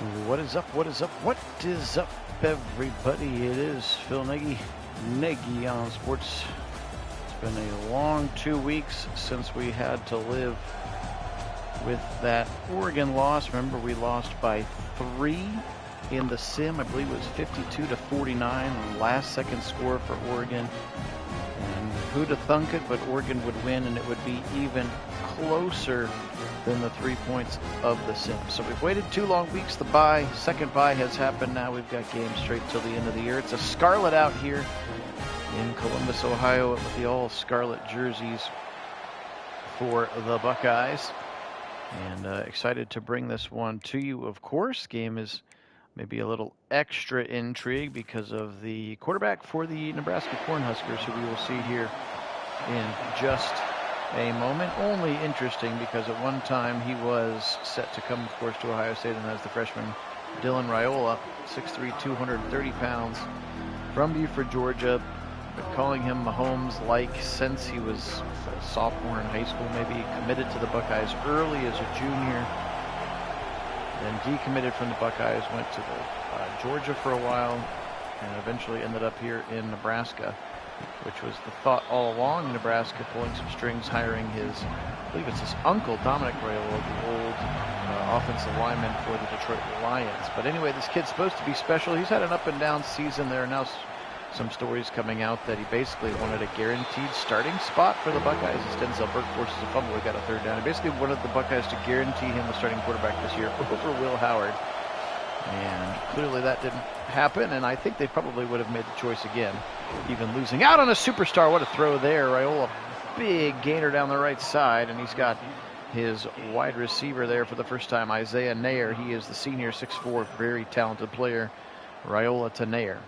What is up? What is up? What is up, everybody? It is Phil Nagy, Nagy on Sports. It's been a long 2 weeks since we had to live with that Oregon loss. Remember, we lost by 3 in the sim. I believe it was 52-49, last second score for Oregon. And who'd have thunk it, but Oregon would win, and it would be even closer than the 3 points of the sim. So we've waited 2 long weeks. The second bye has happened. Now we've got games straight till the end of the year. It's a scarlet out here in Columbus, Ohio, with the all scarlet jerseys for the Buckeyes. And excited to bring this one to you, of course. Game is maybe a little extra intrigue because of the quarterback for the Nebraska Cornhuskers, who we will see here in just a moment. Only interesting because at one time he was set to come, of course, to Ohio State, and as the freshman Dylan Raiola, 6'3", 230 pounds, from Buford, Georgia. Been calling him Mahomes-like since he was a sophomore in high school, maybe committed to the Buckeyes early as a junior. Then decommitted from the Buckeyes, went to Georgia for a while, and eventually ended up here in Nebraska, which was the thought all along. Nebraska pulling some strings, hiring I believe it's his uncle, Dominic Raiola, the old offensive lineman for the Detroit Lions. But anyway, this kid's supposed to be special. He's had an up and down season. There are now some stories coming out that he basically wanted a guaranteed starting spot for the Buckeyes. As Denzel Burke forces a fumble, he got a third down. He basically wanted the Buckeyes to guarantee him the starting quarterback this year over Will Howard. And clearly that didn't happen, and I think they probably would have made the choice again, even losing out on a superstar. What a throw there. Raiola, big gainer down the right side, and he's got his wide receiver there for the first time, Isaiah Nair. He is the senior, 6'4", very talented player. Raiola to Nair.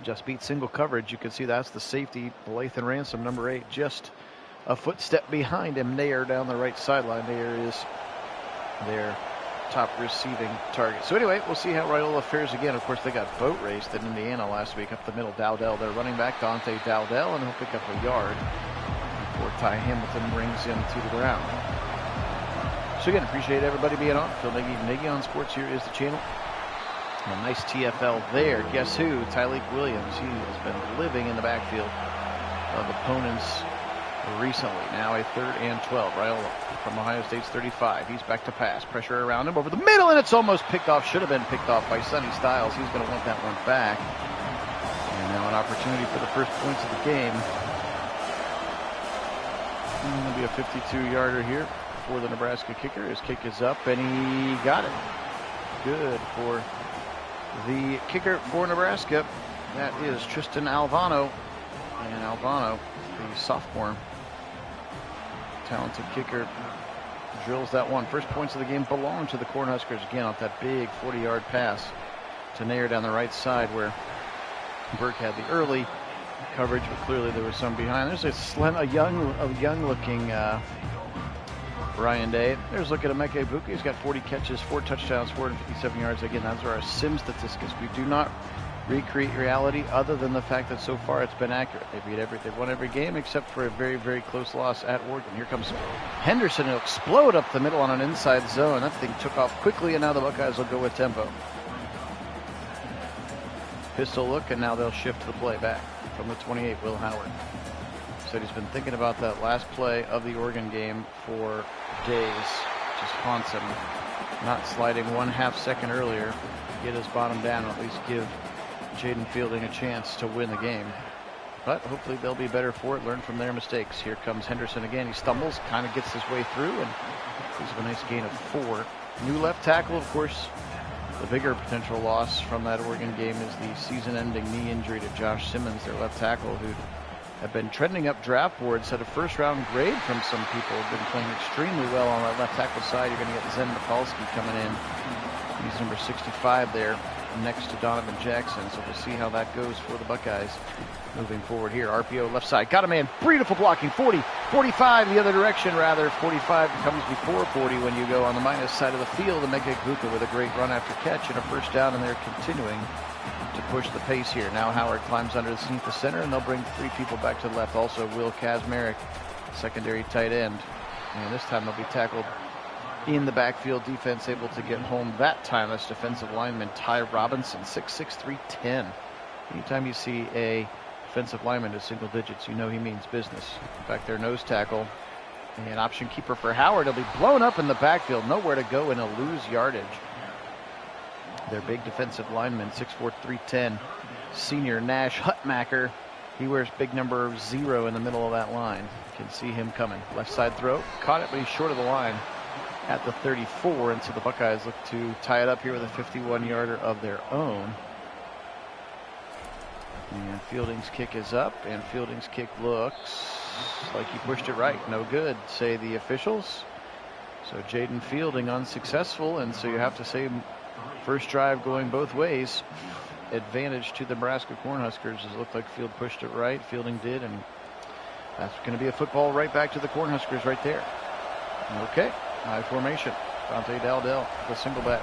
Just beat single coverage. You can see that's the safety, Lathan Ransom, number 8, just a footstep behind him. Nair down the right sideline. Nair is their top receiving target. So anyway, we'll see how Raiola fares again. Of course, they got boat raced in Indiana last week up the middle. Dowdell, their running back, Dante Dowdell, and he'll pick up a yard before Ty Hamilton brings him to the ground. So again, appreciate everybody being on. Phil Nagy on Sports. Here is the channel. A nice TFL there. Guess who? Tyleik Williams. He has been living in the backfield of opponents recently. Now a 3rd and 12. Raiola from Ohio State's 35. He's back to pass. Pressure around him over the middle, and it's almost picked off. Should have been picked off by Sonny Styles. He's going to want that one back. And now an opportunity for the first points of the game. It'll be a 52-yarder here for the Nebraska kicker. His kick is up, and he got it. Good for the kicker for Nebraska. That is Tristan Alvano. And Alvano, the sophomore, talented kicker, drills that one. First points of the game belong to the Cornhuskers again off that big 40-yard pass to Nair down the right side, where Burke had the early coverage, but clearly there was some behind. There's a young-looking Ryan Day. There's looking at Emeka Egbuka. He's got 40 catches, 4 touchdowns, 457 yards. Again, those are our sim statistics. We do not recreate reality other than the fact that so far it's been accurate. They've won every game except for a very, very close loss at Oregon. Here comes Henderson. He'll explode up the middle on an inside zone. That thing took off quickly, and now the Buckeyes will go with tempo. Pistol look, and now they'll shift to the play back from the 28, Will Howard. Said he's been thinking about that last play of the Oregon game for days. Just haunts him. Not sliding 1/2 second earlier, get his bottom down, and at least give Jaden Fielding a chance to win the game. But hopefully they'll be better for it, learn from their mistakes. Here comes Henderson again. He stumbles, kind of gets his way through, and he's a nice gain of 4. New left tackle, of course. The bigger potential loss from that Oregon game is the season-ending knee injury to Josh Simmons, their left tackle, who have been trending up draft boards, had a first-round grade from some people, have been playing extremely well on that left tackle side. You're going to get Zen Mikulski coming in. He's number 65 there, next to Donovan Jackson. So we'll see how that goes for the Buckeyes moving forward here. RPO left side. Got a man. Beautiful blocking. 40, 45 the other direction, rather. 45 comes before 40 when you go on the minus side of the field. And Emeka Egbuka with a great run after catch and a first down, and they're continuing to push the pace here. Now Howard climbs underneath the center, and they'll bring 3 people back to the left. Also Will Kazmarek, secondary tight end. And this time they'll be tackled in the backfield. Defense able to get home that time. That's defensive lineman Ty Robinson, 6'6", 310. Anytime you see a defensive lineman to single digits, you know he means business. Back there, nose tackle. And option keeper for Howard. He'll be blown up in the backfield. Nowhere to go, and he'll lose yardage. Their big defensive lineman, 6'4", 310. Senior Nash Hutmacher. He wears big number 0 in the middle of that line. Can see him coming. Left side throw. Caught it, but he's short of the line at the 34. And so the Buckeyes look to tie it up here with a 51-yarder of their own. And Fielding's kick is up, and Fielding's kick looks like he pushed it right. No good, say the officials. So Jaden Fielding unsuccessful, and so you have to say first drive going both ways. Advantage to the Nebraska Cornhuskers. It looked like Field pushed it right. Fielding did, and that's going to be a football right back to the Cornhuskers right there. Okay, high formation. Dante Dowdell, the single back.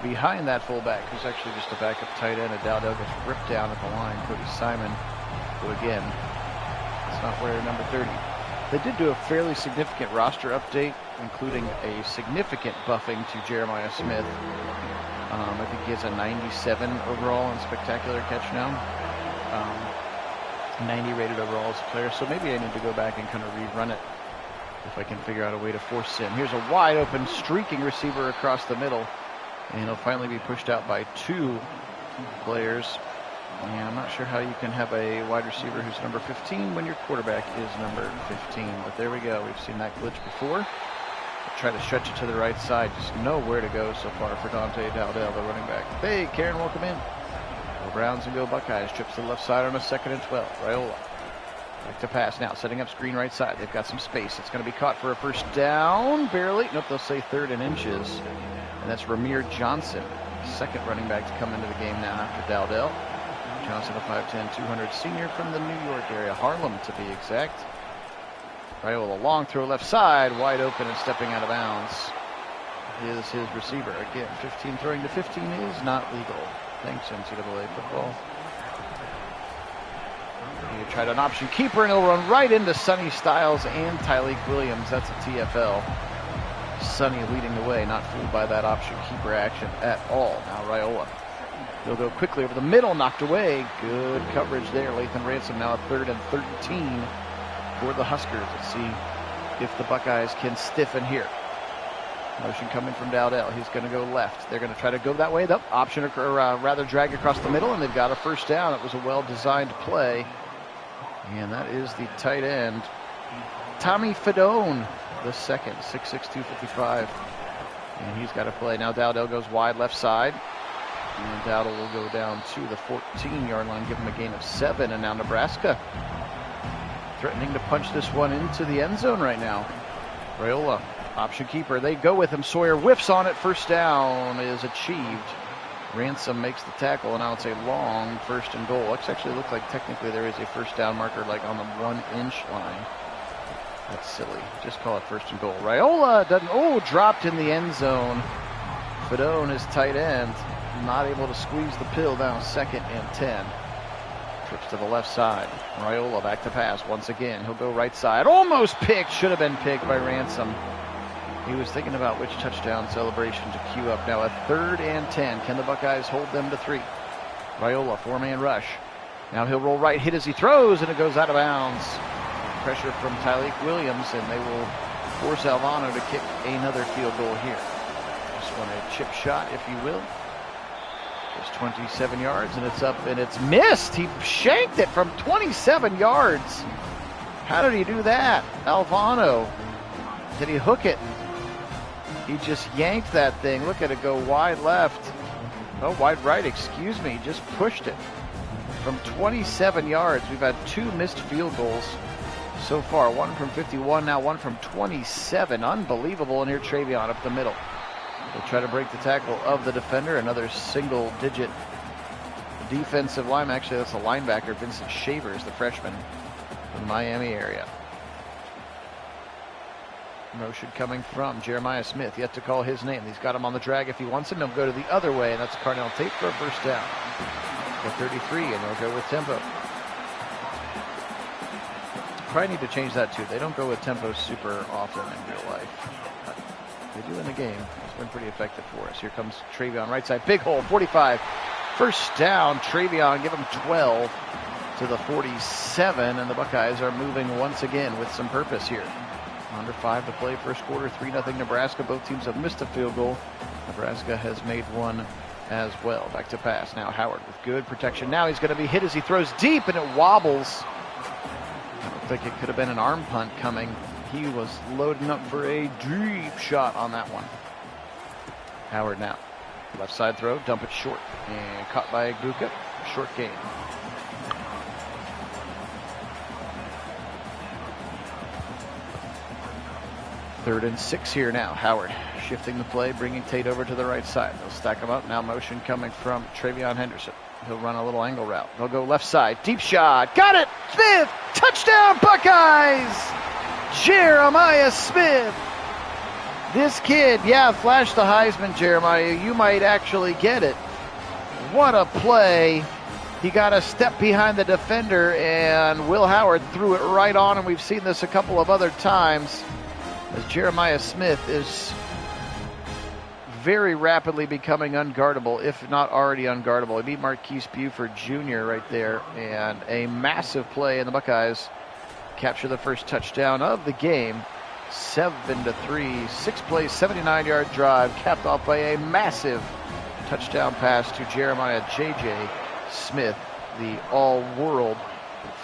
Behind that fullback, who's actually just a backup tight end, and Dowdell gets ripped down at the line. Cody Simon, who again, it's not wearing number 30. They did do a fairly significant roster update, including a significant buffing to Jeremiah Smith. I think he has a 97 overall and spectacular catch now. 90 rated overall as a player, so maybe I need to go back and kind of rerun it if I can figure out a way to force him. Here's a wide open streaking receiver across the middle. And he'll finally be pushed out by 2 players. And I'm not sure how you can have a wide receiver who's number 15 when your quarterback is number 15. But there we go. We've seen that glitch before. Try to stretch it to the right side. Just nowhere to go so far for Dante Dowdell, the running back. Hey, Karen, welcome in. Go Browns and go Buckeyes. Trips to the left side on a 2nd and 12. Raiola. Back to pass now. Setting up screen right side. They've got some space. It's going to be caught for a first down. Barely. Nope, they'll say 3rd and inches. And that's Ramir Johnson, 2nd running back to come into the game now after Dowdell. Johnson, a 5'10", 200 senior from the New York area, Harlem to be exact. Raiola, long throw left side, wide open and stepping out of bounds is his receiver. Again, 15 throwing to 15 is not legal. Thanks, NCAA football. He tried an option keeper, and he'll run right into Sonny Styles and Tyleek Williams. That's a TFL. Sonny leading the way, not fooled by that option keeper action at all. Now Raiola. He'll go quickly over the middle, knocked away. Good coverage there. Lathan Ransom now a 3rd and 13 for the Huskers. Let's see if the Buckeyes can stiffen here. Motion coming from Dowdell. He's going to go left. They're going to try to go that way. The option, or rather drag across the middle, and they've got a first down. It was a well-designed play. And that is the tight end, Tommy Fedone, the 2nd, 6'6", 255. And he's got to play. Now Dowdell goes wide left side. And Dowdell will go down to the 14-yard line, give him a gain of 7. And now Nebraska threatening to punch this one into the end zone right now. Raiola, option keeper. They go with him. Sawyer whiffs on it. First down is achieved. Ransom makes the tackle, and now it's a long 1st and goal. It actually looks like technically there is a first down marker like on the 1-inch line. That's silly. Just call it 1st and goal. Raiola doesn't, dropped in the end zone. Fedone is tight end. Not able to squeeze the pill down. 2nd and 10. Trips to the left side. Raiola back to pass once again. He'll go right side. Almost picked. Should have been picked by Ransom. He was thinking about which touchdown celebration to cue up. Now a 3rd and 10. Can the Buckeyes hold them to 3? Raiola, 4-man rush. Now he'll roll right, hit as he throws, and it goes out of bounds. Pressure from Tyleek Williams, and they will force Alvano to kick another field goal here. Just want a chip shot, if you will. Just 27 yards, and it's up, and it's missed. He shanked it from 27 yards. How did he do that? Alvano. Did he hook it? He just yanked that thing. Look at it go wide left. Oh, wide right, excuse me. Just pushed it from 27 yards. We've had 2 missed field goals so far. One from 51, now one from 27. Unbelievable. And here Travion up the middle. They'll try to break the tackle of the defender. Another single-digit defensive lineman. Actually, that's a linebacker. Vincent Shavers, the freshman from the Miami area. Motion coming from Jeremiah Smith. Yet to call his name. He's got him on the drag if he wants him. He'll go to the other way, and that's Carnell Tate for a first down. The 33, and they'll go with tempo. Probably need to change that too. They don't go with tempo super often in real life. they do in the game. It's been pretty effective for us. Here comes Travion, right side, big hole, 45. First down, Travion, give him 12 to the 47, and the Buckeyes are moving once again with some purpose here. Under 5 to play, first quarter, 3-0 Nebraska. Both teams have missed a field goal. Nebraska has made one as well. Back to pass. Now Howard with good protection. Now he's going to be hit as he throws deep, and it wobbles. I don't think it could have been an arm punt coming. He was loading up for a deep shot on that one. Howard now. Left side throw, dump it short. And caught by Buka. Short gain. Third and 6 here now. Howard shifting the play, bringing Tate over to the right side. They'll stack him up. Now motion coming from Travion Henderson. He'll run a little angle route. They'll go left side. Deep shot. Got it. Smith. Touchdown Buckeyes. Jeremiah Smith. This kid, flash the Heisman, Jeremiah. You might actually get it. What a play. He got a step behind the defender, and Will Howard threw it right on, and we've seen this a couple of other times, as Jeremiah Smith is very rapidly becoming unguardable, if not already unguardable. He beat Marquise Buford Jr. right there, and a massive play, and the Buckeyes capture the first touchdown of the game. 7-3, 6 plays, 79-yard drive, capped off by a massive touchdown pass to Jeremiah J.J. Smith, the all-world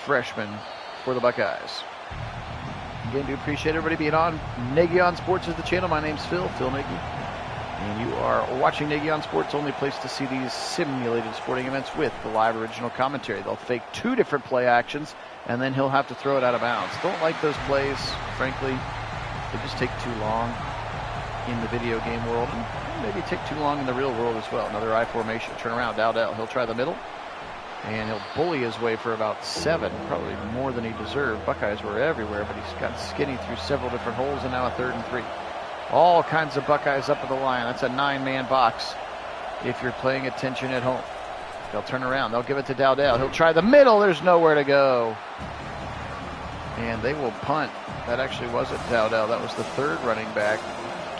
freshman for the Buckeyes. Again, do appreciate everybody being on. Nagy on Sports is the channel. My name's Phil Nagy. And you are watching Nagy on Sports, only place to see these simulated sporting events with the live original commentary. They'll fake 2 different play actions, and then he'll have to throw it out of bounds. Don't like those plays, frankly. They just take too long in the video game world, and maybe take too long in the real world as well. Another I formation. Turn around, Dowdell. He'll try the middle, and he'll bully his way for about 7, probably more than he deserved. Buckeyes were everywhere, but he's got skinny through several different holes, and now a 3rd and 3. All kinds of Buckeyes up at the line. That's a 9-man box if you're paying attention at home. They'll turn around. They'll give it to Dowdell. He'll try the middle. There's nowhere to go. And they will punt. That actually wasn't Dowdell. That was the 3rd running back,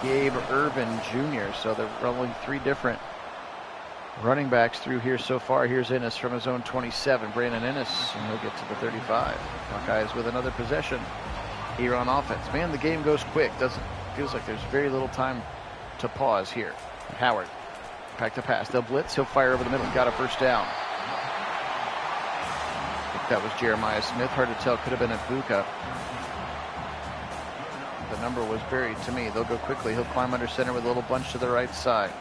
Gabe Irvin Jr. So they're rolling 3 different running backs through here so far. Here's Ennis from his own 27. Brandon Ennis, and he'll get to the 35. Buckeyes with another possession here on offense. Man, the game goes quick, doesn't it? Feels like there's very little time to pause here. Howard, back to pass. They'll blitz. He'll fire over the middle. Got a first down. I think that was Jeremiah Smith. Hard to tell. Could have been Ibuka. The number was buried to me. They'll go quickly. He'll climb under center with a little bunch to the right side.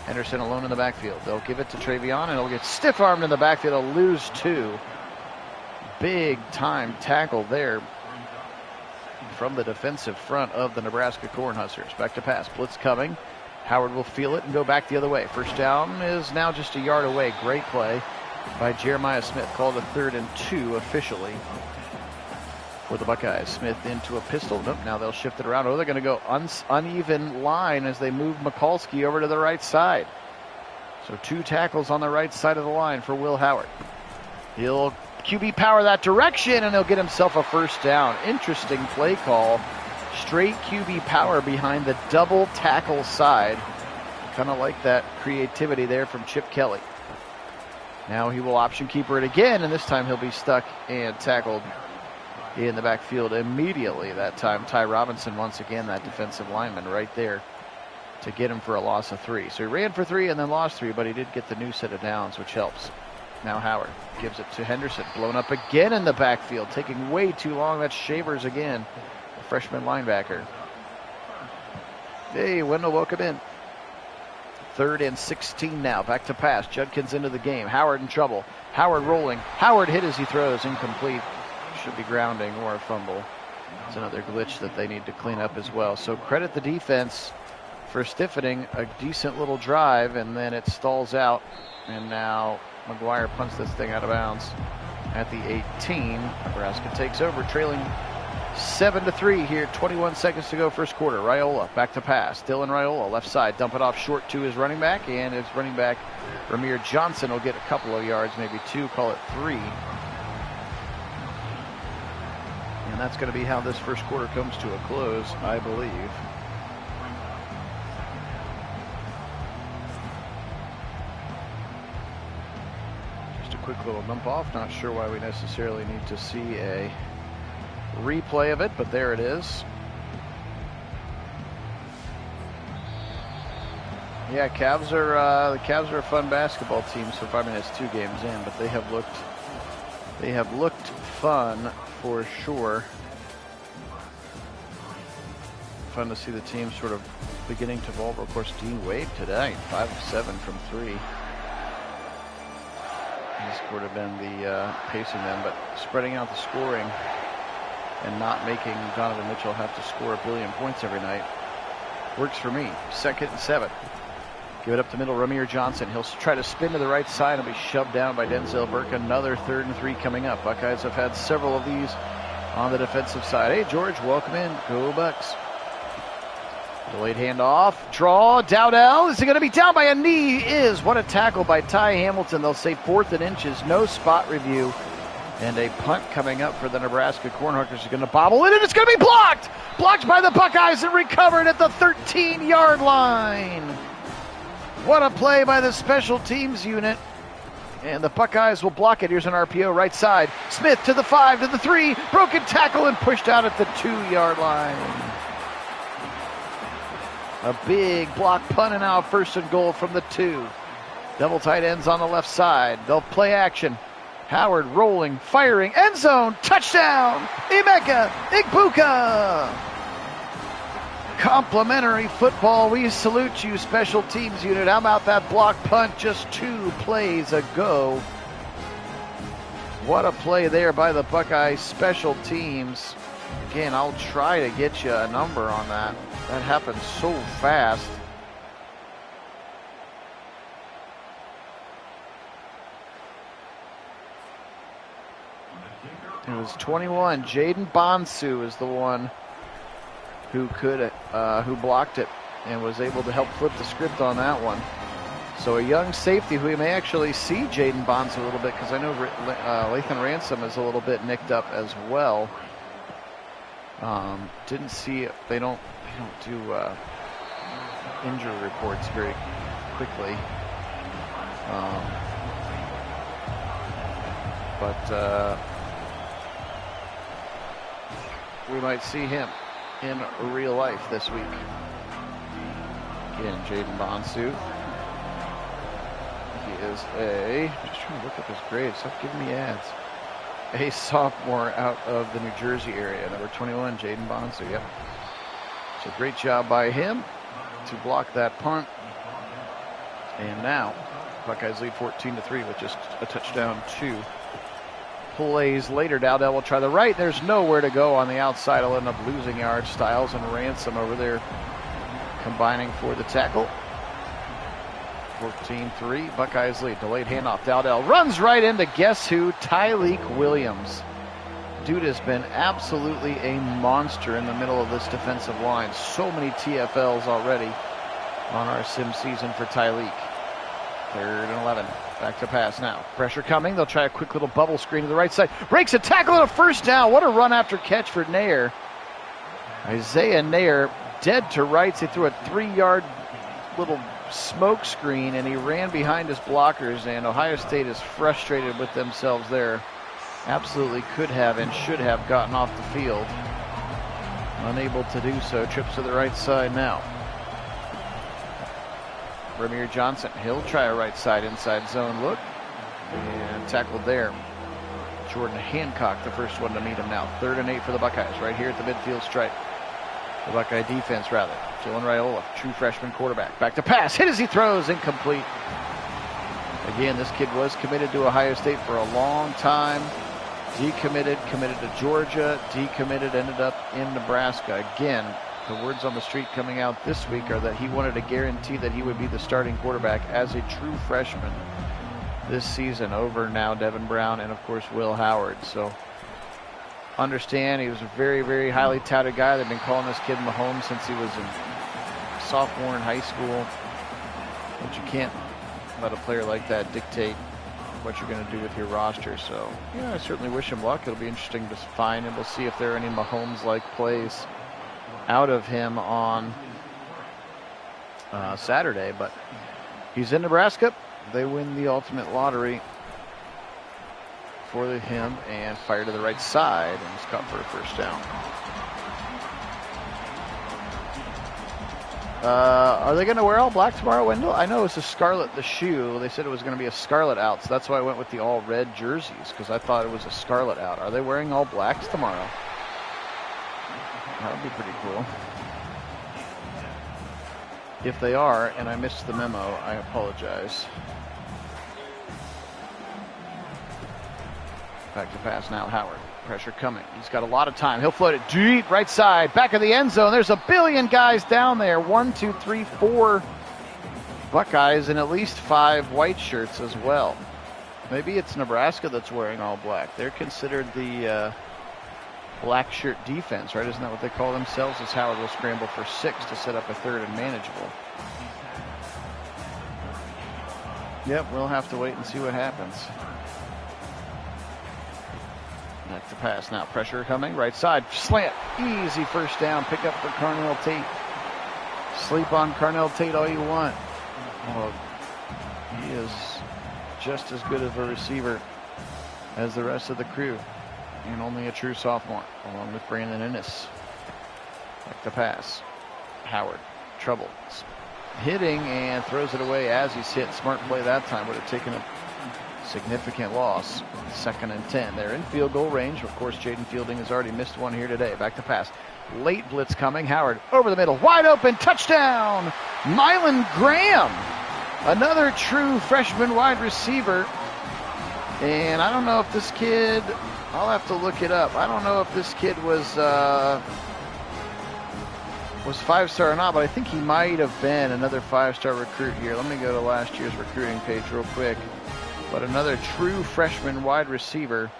Henderson alone in the backfield. They'll give it to Travion, and he'll get stiff-armed in the backfield. He'll lose 2. Big time tackle there from the defensive front of the Nebraska Cornhuskers. Back to pass. Blitz coming. Howard will feel it and go back the other way. First down is now just a yard away. Great play by Jeremiah Smith. Called a 3rd and 2 officially for the Buckeyes. Smith into a pistol. Nope, now they'll shift it around. Oh, they're going to go uneven line as they move Mikulski over to the right side. So 2 tackles on the right side of the line for Will Howard. He'll QB power that direction, and he'll get himself a first down. Interesting play call. Straight QB power behind the double tackle side. Kind of like that creativity there from Chip Kelly. Now he will option keeper it again, and this time he'll be stuck and tackled in the backfield immediately. That time Ty Robinson, once again, that defensive lineman right there to get him for a loss of 3. So he ran for 3 and then lost 3, but he did get the new set of downs, which helps. Now Howard gives it to Henderson. Blown up again in the backfield. Taking way too long. That's Shavers again, the freshman linebacker. Hey, Wendell, welcome in. 3rd and 16 now. Back to pass. Judkins into the game. Howard in trouble. Howard rolling. Howard hit as he throws. Incomplete. Should be grounding or a fumble. It's another glitch that they need to clean up as well. So credit the defense for stiffening a decent little drive, and then it stalls out. And now McGuire punts this thing out of bounds at the 18. Nebraska takes over, trailing 7-3 here. 21 seconds to go, first quarter. Raiola back to pass. Dylan Raiola left side, dump it off short to his running back, and his running back Ramir Johnson will get a couple of yards, maybe 2, call it 3. And that's going to be how this first quarter comes to a close, I believe. quick little dump off. Not sure why we necessarily need to see a replay of it, but there it is. Yeah, the Cavs are a fun basketball team. So far, I mean, it's 2 games in, but they have looked fun for sure. Fun to see the team sort of beginning to evolve. Of course, Dean Wade today, 5 of 7 from 3. He's sort of been the pacing them, but spreading out the scoring and not making Donovan Mitchell have to score a billion points every night works for me. 2nd and 7. Give it up the middle, Ramir Johnson. He'll try to spin to the right side and be shoved down by Denzel Burke. Another 3rd and 3 coming up. Buckeyes have had several of these on the defensive side. Hey, George, welcome in. Go Bucks. Delayed handoff. Draw. Dowdell. Is he going to be down by a knee? Is. What a tackle by Ty Hamilton. They'll say 4th and inches. No spot review. And a punt coming up for the Nebraska Cornhuskers. Is going to bobble in, and it's going to be blocked. Blocked by the Buckeyes and recovered at the 13-yard line. What a play by the special teams unit. And the Buckeyes will block it. Here's an RPO right side. Smith to the 5, to the 3. Broken tackle and pushed out at the 2-yard line. A big block punt and now 1st and goal from the 2. Double tight ends on the left side. They'll play action. Howard rolling, firing, end zone, touchdown, Emeka Egbuka. Complimentary football. We salute you, special teams unit. How about that block punt just 2 plays ago? What a play there by the Buckeye special teams. Again, I'll try to get you a number on that. That happened so fast. It was 21. Jaden Bonsu is the one who blocked it and was able to help flip the script on that one. So a young safety who we may actually see Jaden Bonsu a little bit, because I know Lathan Ransom is a little bit nicked up as well. Didn't see it. They don't do injury reports very quickly. But we might see him in real life this week. Again, Jaden Bonsu. He is just trying to look up his grades. Stop giving me ads. A sophomore out of the New Jersey area. Number 21, Jaden Bonsu. Yep. So great job by him to block that punt. And now, Buckeyes lead 14-3 with just a touchdown 2 plays later. Dowdell will try the right. There's nowhere to go on the outside. He'll end up losing yards. Styles and Ransom over there combining for the tackle. 14-3. Buckeyes lead. Delayed handoff. Dowdell runs right into guess who? Tyleik Williams. Dude has been absolutely a monster in the middle of this defensive line. So many TFLs already on our sim season for Tyleik. 3rd and 11. Back to pass now. Pressure coming. They'll try a quick little bubble screen to the right side. Breaks a tackle and a 1st down. What a run after catch for Nair. Isaiah Nair dead to rights. He threw a 3-yard little smoke screen and he ran behind his blockers, and Ohio State is frustrated with themselves there. Absolutely could have and should have gotten off the field. Unable to do so. Trips to the right side now. Ramir Johnson, he'll try a right side inside zone look. And tackled there. Jordan Hancock, the first one to meet him now. 3rd and 8 for the Buckeyes, right here at the midfield stripe. The Buckeye defense, rather. Dylan Raiola, true freshman quarterback. Back to pass, hit as he throws, incomplete. Again, this kid was committed to Ohio State for a long time. Decommitted, committed to Georgia, decommitted, ended up in Nebraska. Again, the words on the street coming out this week are that he wanted to guarantee that he would be the starting quarterback as a true freshman this season over now Devin Brown and, of course, Will Howard. So understand he was a very, very highly touted guy. They've been calling this kid Mahomes since he was a sophomore in high school. But you can't let a player like that dictate what you're going to do with your roster. So, yeah, I certainly wish him luck. It'll be interesting to find, and we'll see if there are any Mahomes-like plays out of him on Saturday. But he's in Nebraska. They win the ultimate lottery for him and fired to the right side and was caught for a first down. Are they going to wear all black tomorrow, Wendell? I know it's a scarlet, the shoe. They said it was going to be a scarlet out, so that's why I went with the all red jerseys, because I thought it was a scarlet out. Are they wearing all blacks tomorrow? That would be pretty cool. If they are, and I missed the memo, I apologize. Back to pass now, Howard. Pressure coming. He's got a lot of time. He'll float it deep right side, back of the end zone. There's a billion guys down there. 1, 2, 3, 4 Buckeyes and at least 5 white shirts as well. Maybe it's Nebraska that's wearing all black. They're considered the black shirt defense, right? Isn't that what they call themselves? As Howard will scramble for 6 to set up a third and manageable. Yep, we'll have to wait and see what happens. Back to pass now. Pressure coming. Right side. Slant. Easy first down. Pick up for Carnell Tate. Sleep on Carnell Tate all you want. Well, he is just as good of a receiver as the rest of the crew. And only a true sophomore, along with Brandon Ennis. Back to pass. Howard. Trouble. Hitting and throws it away as he's hit. Smart play that time. Would have taken a significant loss. 2nd and 10. They're in field goal range. Of course, Jaden Fielding has already missed one here today. Back to pass. Late blitz coming. Howard over the middle. Wide open. Touchdown. Mylan Graham. Another true freshman wide receiver. And I don't know if this kid, I'll have to look it up. I don't know if this kid was 5-star or not, but I think he might have been another 5-star recruit here. Let me go to last year's recruiting page real quick. But another true freshman wide receiver,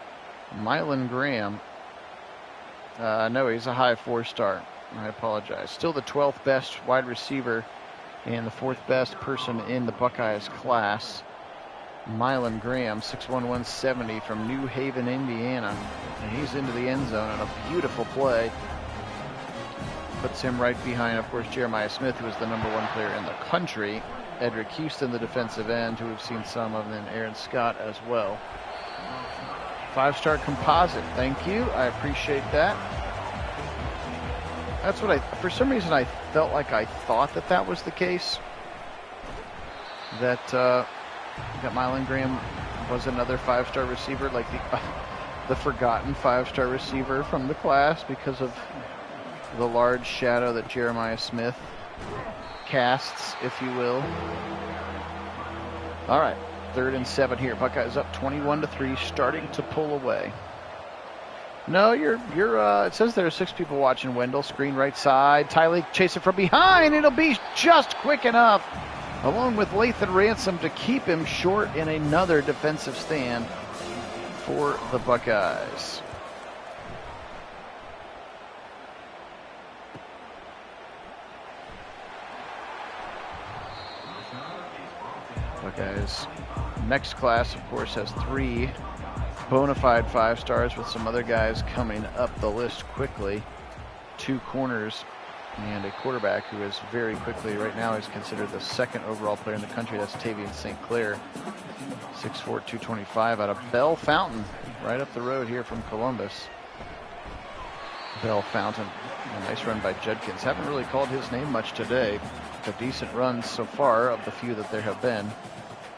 Mylan Graham. No, he's a high 4-star. I apologize. Still the 12th best wide receiver and the 4th best person in the Buckeyes class. Mylan Graham, 6'1", 170 from New Haven, Indiana. And he's into the end zone on a beautiful play. Puts him right behind, of course, Jeremiah Smith, who is the #1 player in the country. Edric Houston, the defensive end, who we've seen some of, and then Aaron Scott as well. 5-star composite. Thank you. I appreciate that. That's what for some reason I felt like I thought that was the case. That Mylan Graham was another 5-star receiver, like the forgotten 5-star receiver from the class because of the large shadow that Jeremiah Smith casts, if you will. All right, 3rd and 7 here. Buckeyes up 21-3, starting to pull away. No, you're. It says there are 6 people watching. Wendell, screen right side. Tylee chasing from behind. It'll be just quick enough, along with Lathan Ransom, to keep him short in another defensive stand for the Buckeyes. Buckeyes next class, of course, has 3 bona fide 5-stars with some other guys coming up the list quickly. 2 corners and a quarterback who is very quickly, right now, is considered the 2nd overall player in the country. That's Tavian St. Clair, 6'4", 225 out of Bell Fountain, right up the road here from Columbus. Bell Fountain, a nice run by Judkins. Haven't really called his name much today. The decent runs so far, of the few that there have been,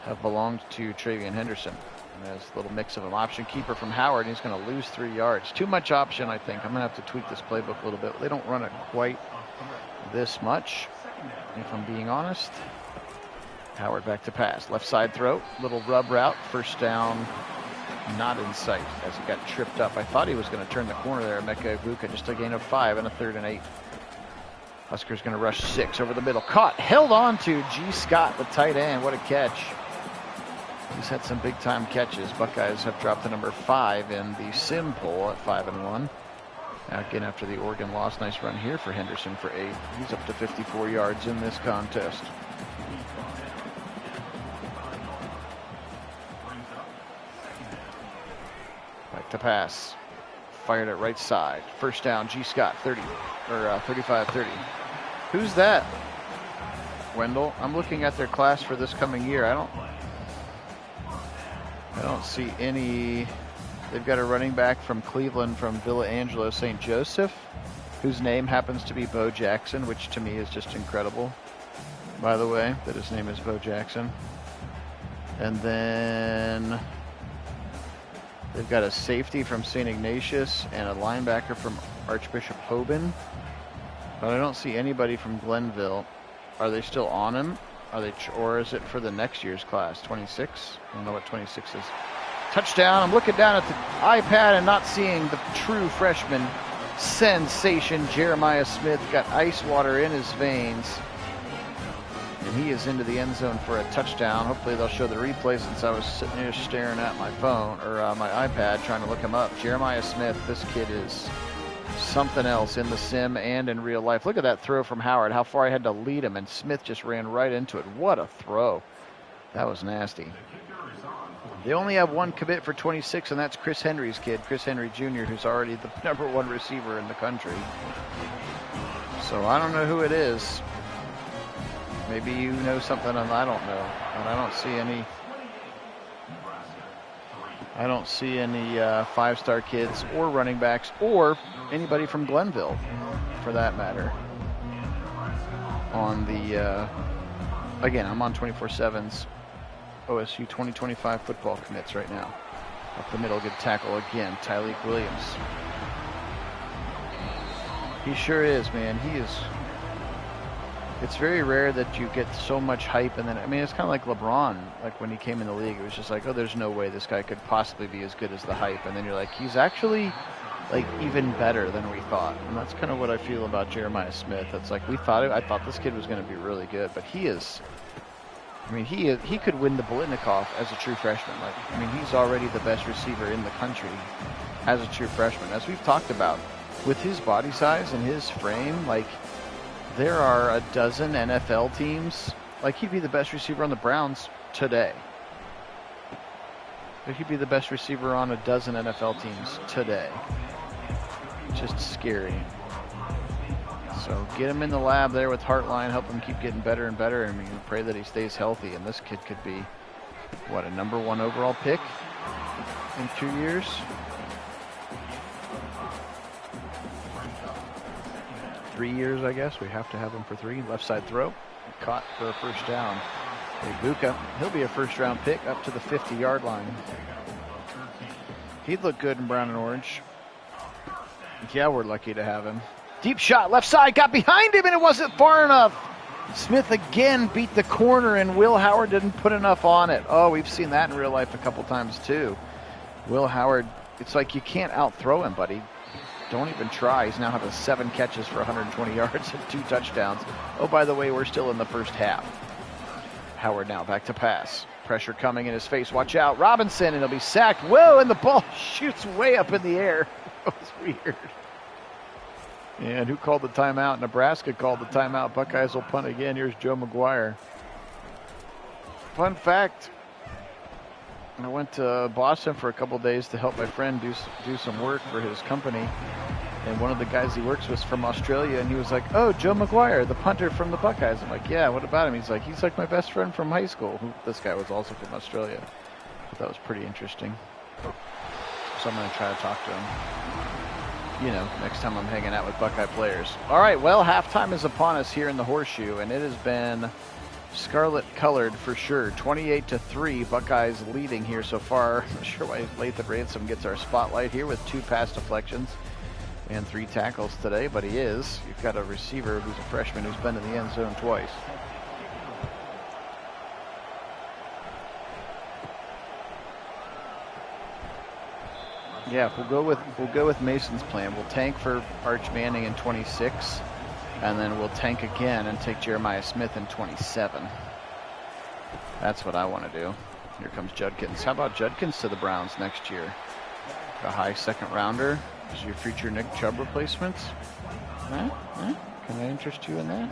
have belonged to Travian Henderson. And there's a little mix of an option keeper from Howard, and he's going to lose 3 yards. Too much option, I think. I'm going to have to tweak this playbook a little bit. They don't run it quite this much, if I'm being honest. Howard back to pass. Left side throw. Little rub route. First down. Not in sight as he got tripped up. I thought he was going to turn the corner there. Emeka Ibuka, just a gain of 5 and a 3rd and 8. Huskers going to rush 6 over the middle. Caught. Held on to G. Scott, the tight end. What a catch. He's had some big-time catches. Buckeyes have dropped to number 5 in the sim poll at 5-1. Again, after the Oregon loss, nice run here for Henderson for 8. He's up to 54 yards in this contest. Back to pass. Fired at right side. First down, G. Scott, 35-30. Who's that? Wendell? I'm looking at their class for this coming year. I don't see any They've got a running back from Cleveland from Villa Angelo St. Joseph, whose name happens to be Bo Jackson, which to me is just incredible, by the way, that his name is Bo Jackson. And then they've got a safety from St. Ignatius and a linebacker from Archbishop Hoban. But I don't see anybody from Glenville. Are they still on him? Or is it for the next year's class, 26? I don't know what 26 is. Touchdown. I'm looking down at the iPad and not seeing the true freshman sensation. Jeremiah Smith got ice water in his veins. And he is into the end zone for a touchdown. Hopefully they'll show the replay, since I was sitting here staring at my phone, or my iPad, trying to look him up. Jeremiah Smith, this kid is something else in the sim and in real life. Look at that throw from Howard, how far I had to lead him, and Smith just ran right into it. What a throw. That was nasty. They only have one commit for 26, and that's Chris Henry's kid, Chris Henry Jr., who's already the #1 receiver in the country. So I don't know who it is. Maybe you know something and I don't know. And I don't see any five-star kids or running backs or anybody from Glenville, for that matter. On the, again, I'm on 24/7's OSU 2025 football commits right now. Up the middle, good tackle again, Tyleek Williams. He sure is, man. He is. It's very rare that you get so much hype, and then, I mean, it's kind of like LeBron. Like when he came in the league, it was just like, oh, there's no way this guy could possibly be as good as the hype. And then you're like, he's actually like even better than we thought. And that's kind of what I feel about Jeremiah Smith. It's like I thought this kid was going to be really good, but he is. I mean, he could win the Bolitnikoff as a true freshman. Like, I mean, he's already the best receiver in the country as a true freshman. As we've talked about, with his body size and his frame, like, there are a dozen NFL teams. Like, he'd be the best receiver on the Browns today. He'd be the best receiver on a dozen NFL teams today. Just scary. So get him in the lab there with Heartline. Help him keep getting better and better. And we pray that he stays healthy. And this kid could be, what, a #1 overall pick in 2 years? Three years, I guess. We have to have him for 3. Left side throw. Caught for a first down. Ibuka, he'll be a first-round pick up to the 50-yard line. He'd look good in brown and orange. Yeah, we're lucky to have him. Deep shot, left side, got behind him, and it wasn't far enough. Smith again beat the corner, and Will Howard didn't put enough on it. Oh, we've seen that in real life a couple times, too. Will Howard, it's like you can't out-throw him, buddy. Don't even try. He's now having 7 catches for 120 yards and 2 touchdowns. Oh, by the way, we're still in the first half. Howard now back to pass. Pressure coming in his face. Watch out. Robinson, and he'll be sacked. Whoa, and the ball shoots way up in the air. That was weird. And who called the timeout? Nebraska called the timeout. Buckeyes will punt again. Here's Joe McGuire. Fun fact. I went to Boston for a couple days to help my friend do some work for his company. And one of the guys he works with is from Australia, and he was like, oh, Joe McGuire, the punter from the Buckeyes. I'm like, yeah, what about him? He's like my best friend from high school. This guy was also from Australia. But that was pretty interesting. So I'm going to try to talk to him, you know, next time I'm hanging out with Buckeye players. All right, well, halftime is upon us here in the Horseshoe, and it has been scarlet colored for sure. 28-3, Buckeyes leading here so far. I'm not sure why Lathan Ransom gets our spotlight here with 2 pass deflections and 3 tackles today, but he is. You've got a receiver who's a freshman who's been in the end zone twice. Yeah, we'll go with Mason's plan. We'll tank for Arch Manning in 26. And then we'll tank again and take Jeremiah Smith in 27. That's what I want to do. Here comes Judkins. How about Judkins to the Browns next year? A high 2nd rounder as your future Nick Chubb replacement. Can I interest you in that?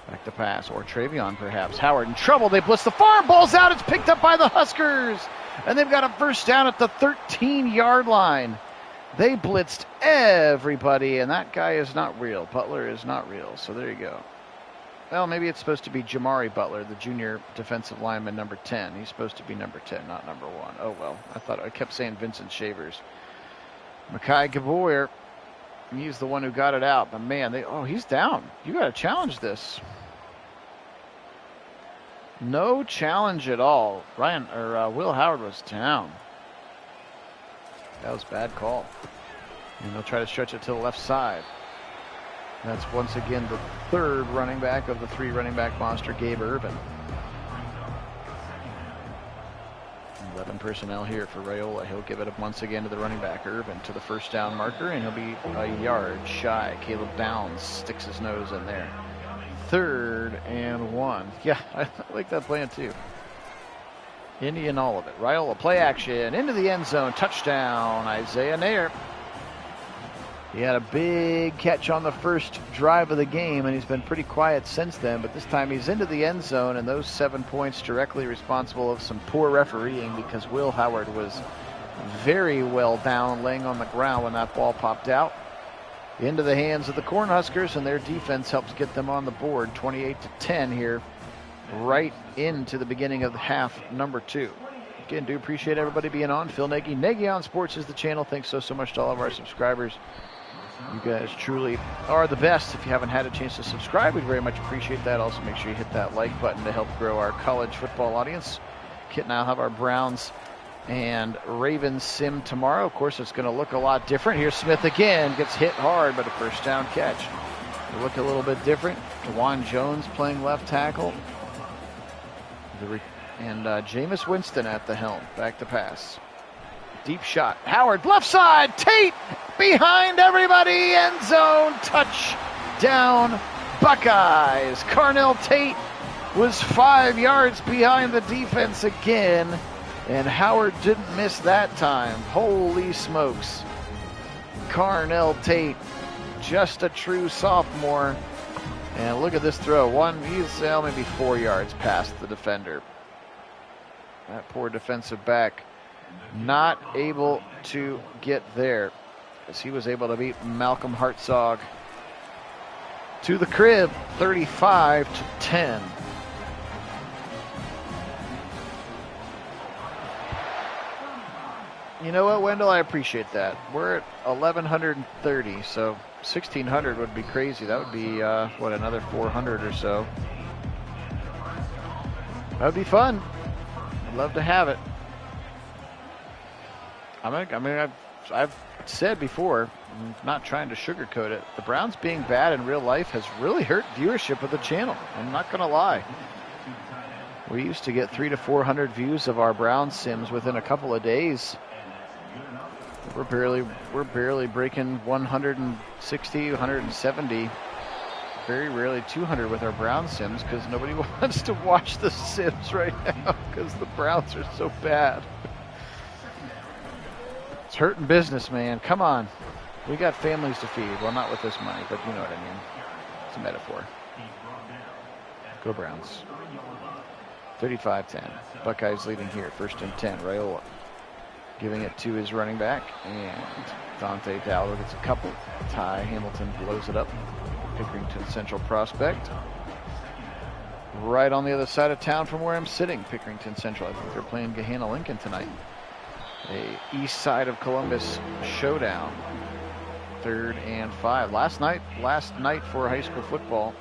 Back to pass, or Travion perhaps. Howard in trouble. They blitz the farm. Ball's out. It's picked up by the Huskers. And they've got a first down at the 13-yard line. They blitzed everybody, and that guy is not real. Butler is not real, so there you go. Well, maybe it's supposed to be Jamari Butler, the junior defensive lineman, number 10. He's supposed to be number 10, not number 1. Oh, well. I kept saying Vincent Shavers. Mekhi Gabor, he's the one who got it out. But, man, he's down. You got to challenge this. No challenge at all. Will Howard was down. That was a bad call. And they'll try to stretch it to the left side. That's once again the third running back of the 3 running back monster, Gabe Ervin. 11 personnel here for Raiola. He'll give it up once again to the running back, Ervin, to the first down marker, and he'll be a yard shy. Caleb Downs sticks his nose in there. 3rd and 1. Yeah, I like that plan too. Indian all of it. Raiola, play action, into the end zone, touchdown, Isaiah Nair. He had a big catch on the first drive of the game, and he's been pretty quiet since then, but this time he's into the end zone, and those 7 points directly responsible of some poor refereeing because Will Howard was very well down, laying on the ground when that ball popped out. Into the hands of the Cornhuskers, and their defense helps get them on the board, 28-10 here, right into the beginning of the half, number 2. Again, do appreciate everybody being on. Phil Nagy, Nagy on Sports is the channel. Thanks so much to all of our subscribers. You guys truly are the best. If you haven't had a chance to subscribe, we'd very much appreciate that. Also, make sure you hit that like button to help grow our college football audience. Kit and I will have our Browns and Ravens sim tomorrow. Of course, it's going to look a lot different. Here's Smith again. Gets hit hard, but a first down catch. It'll look a little bit different. DeJuan Jones playing left tackle. And Jameis Winston at the helm. Back to pass. Deep shot. Howard, left side. Tate behind everybody. End zone. Touchdown, Buckeyes. Carnell Tate was 5 yards behind the defense again. And Howard didn't miss that time. Holy smokes. Carnell Tate, just a true sophomore. And look at this throw. He's maybe 4 yards past the defender. That poor defensive back not able to get there as he was able to beat Malcolm Hartzog to the crib, 35-10. You know what, Wendell? I appreciate that. We're at 1,130, so 1,600 would be crazy. That would be, another 400 or so. That would be fun. I'd love to have it. I've said before, I'm not trying to sugarcoat it, the Browns being bad in real life has really hurt viewership of the channel. I'm not going to lie. We used to get 300 to 400 views of our Browns sims within a couple of days. We're barely breaking 160, 170. Very rarely 200 with our Browns sims because nobody wants to watch the sims right now because the Browns are so bad. It's hurting business, man. Come on. We got families to feed. Well, not with this money, but you know what I mean. It's a metaphor. Go Browns. 35-10. Buckeyes leading here. 1st and 10. Raiola giving it to his running back. And Dante Dowler gets a couple. Ty Hamilton blows it up. Pickerington Central prospect. Right on the other side of town from where I'm sitting. Pickerington Central. I think they're playing Gahanna Lincoln tonight. A east side of Columbus showdown. 3rd and 5. Last night for high school football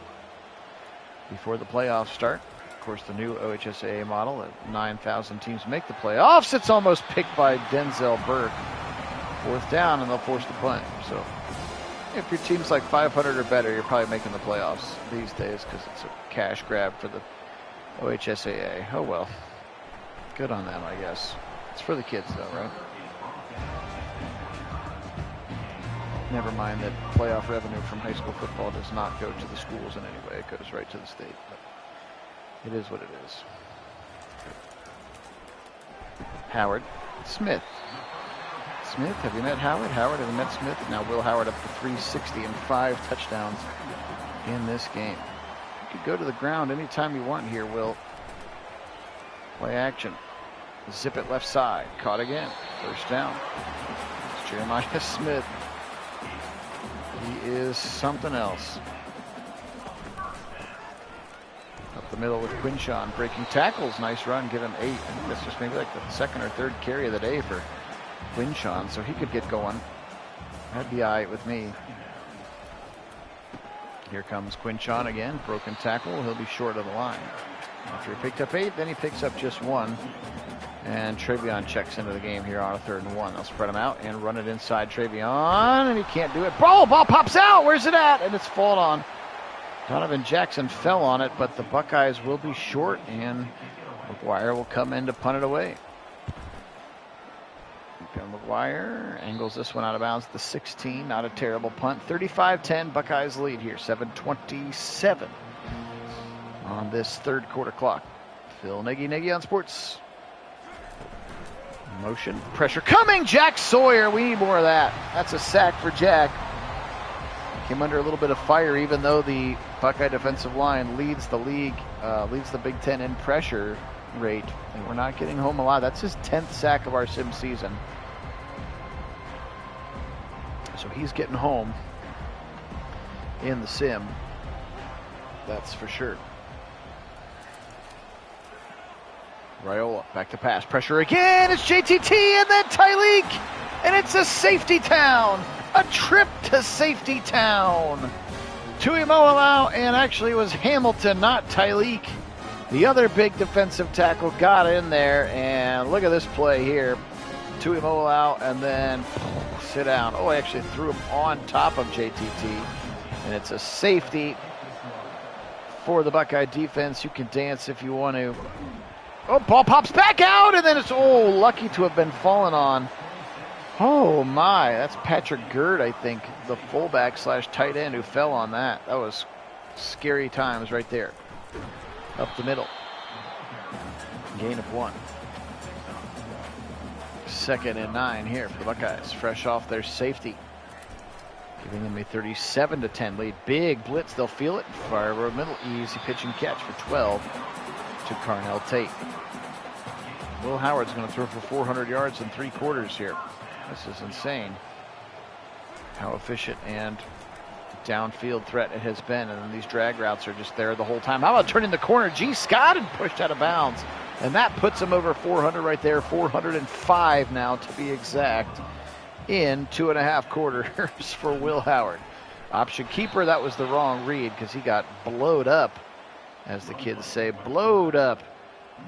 before the playoffs start. Of course, the new OHSAA model at 9,000 teams make the playoffs. It's almost picked by Denzel Burke. 4th down, and they'll force the punt. So if your team's like 500 or better, you're probably making the playoffs these days because it's a cash grab for the OHSAA. Oh well. Good on them, I guess. It's for the kids, though, right? Never mind that playoff revenue from high school football does not go to the schools in any way. It goes right to the state. But it is what it is. Howard. Smith. Smith, have you met Howard? Howard, have you met Smith? Now Will Howard up to 360 and 5 touchdowns in this game. You could go to the ground anytime you want here, Will. Play action. Zip it left side. Caught again. 1st down. It's Jeremiah Smith. He is something else. Up the middle with Quinshon breaking tackles. Nice run, give him 8. I think that's just maybe like the second or third carry of the day for Quinshon, so he could get going. That'd be all right with me. Here comes Quinshon again, broken tackle. He'll be short of the line. After he picked up 8, then he picks up just 1. And Travion checks into the game here on a 3rd and 1. They'll spread him out and run it inside Travion, and he can't do it. Ball pops out. Where's it at? And it's fallen on. Donovan Jackson fell on it, but the Buckeyes will be short, and McGuire will come in to punt it away. McGuire angles this one out of bounds at the 16. Not a terrible punt. 35-10, Buckeyes lead here. 7:27 on this 3rd quarter clock. Phil Nagy on sports. Motion, pressure coming. Jack Sawyer, we need more of that. That's a sack for Jack. Came under a little bit of fire, even though the Buckeye defensive line leads the league, leads the Big Ten in pressure rate. And we're not getting home a lot. That's his 10th sack of our sim season. So he's getting home in the sim. That's for sure. Raiola back to pass. Pressure again. It's JTT and then Tyleek. And it's a safety town. A trip to safety town. Tuimoloau, and actually it was Hamilton, not Tyleek. The other big defensive tackle got in there, and look at this play here. Tuimoloau, and then sit down. Oh, I actually threw him on top of JTT. And it's a safety for the Buckeye defense. You can dance if you want to. Oh, ball pops back out, and then it's, lucky to have been fallen on. Oh my, that's Patrick Gerd, I think, the fullback / tight end who fell on that. That was scary times right there. Up the middle. Gain of 1. 2nd and 9 here for the Buckeyes, fresh off their safety. Giving them a 37-10 lead. Big blitz, they'll feel it. Fire over middle, easy pitch and catch for 12 to Carnell Tate. Will Howard's going to throw for 400 yards in 3 quarters here. This is insane how efficient and downfield threat it has been, and then these drag routes are just there the whole time. How about turning the corner? G. Scott, and pushed out of bounds, and that puts him over 400 right there. 405 now to be exact in 2.5 quarters for Will Howard. Option keeper, that was the wrong read because he got blowed up, as the kids say, blowed up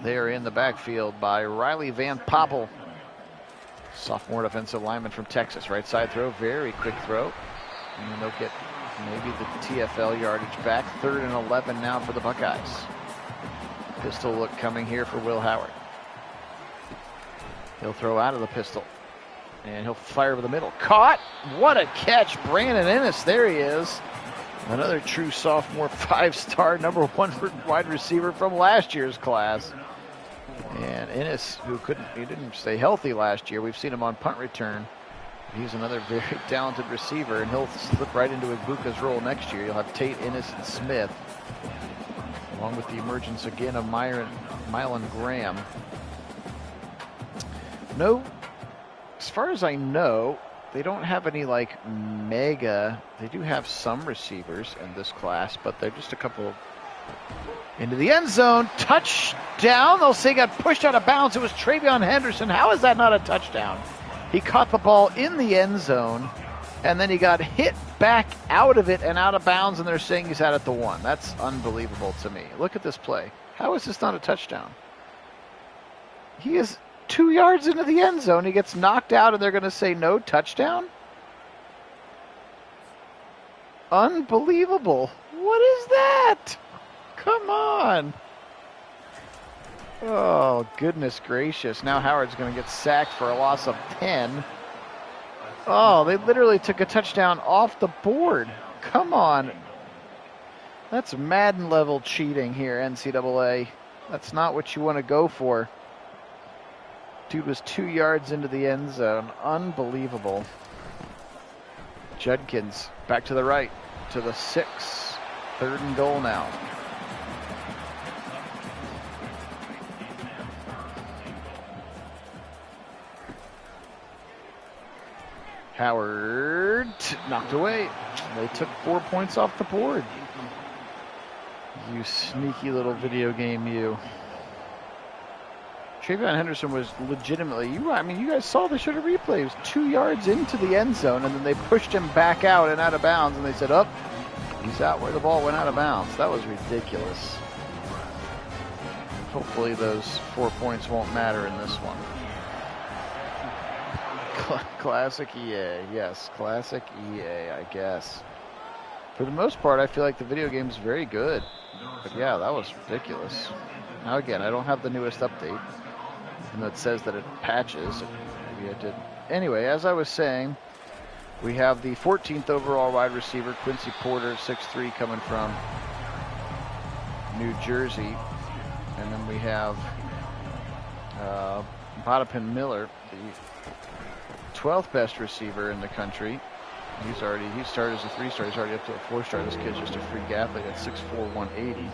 there in the backfield by Riley Van Poppel. Sophomore defensive lineman from Texas. Right side throw, very quick throw. And they'll get maybe the TFL yardage back. 3rd and 11 now for the Buckeyes. Pistol look coming here for Will Howard. He'll throw out of the pistol. And he'll fire over the middle. Caught! What a catch! Brandon Ennis, there he is. Another true sophomore 5-star #1 wide receiver from last year's class. And Ennis, he didn't stay healthy last year. We've seen him on punt return. He's another very talented receiver, and he'll slip right into Ibuka's role next year. You'll have Tate, Ennis, and Smith, along with the emergence again of Mylan Graham. No, as far as I know, they don't have any mega. They do have some receivers in this class, but they're just a couple into the end zone. Touchdown. They'll say got pushed out of bounds. It was Travion Henderson. How is that not a touchdown? He caught the ball in the end zone, and then he got hit back out of it and out of bounds, and they're saying he's out at the 1. That's unbelievable to me. Look at this play. How is this not a touchdown? He is 2 yards into the end zone. He gets knocked out, and they're going to say no touchdown? Unbelievable. What is that? Come on. Oh, goodness gracious. Now Howard's going to get sacked for a loss of 10. Oh, they literally took a touchdown off the board. Come on. That's Madden level cheating here, NCAA. That's not what you want to go for. Dude was 2 yards into the end zone. Unbelievable. Judkins back to the right to the 6. 3rd and goal now. Howard knocked away. They took 4 points off the board. You sneaky little video game, you. Travion Henderson was legitimately, you guys saw the shoulder replay. He was 2 yards into the end zone, and then they pushed him back out and out of bounds, and they said, oh, he's out where the ball went out of bounds. That was ridiculous. Hopefully those 4 points won't matter in this one. Classic EA, yes, classic EA, I guess. For the most part, I feel like the video game is very good. But yeah, that was ridiculous. Now again, I don't have the newest update. And it says that it patches. Maybe I did. Anyway, as I was saying, we have the 14th overall wide receiver, Quincy Porter, 6'3", coming from New Jersey. And then we have Bodapin Miller, the 12th best receiver in the country. He started as a 3-star. He's already up to a 4-star. This kid's just a freak athlete at 6'4", 180.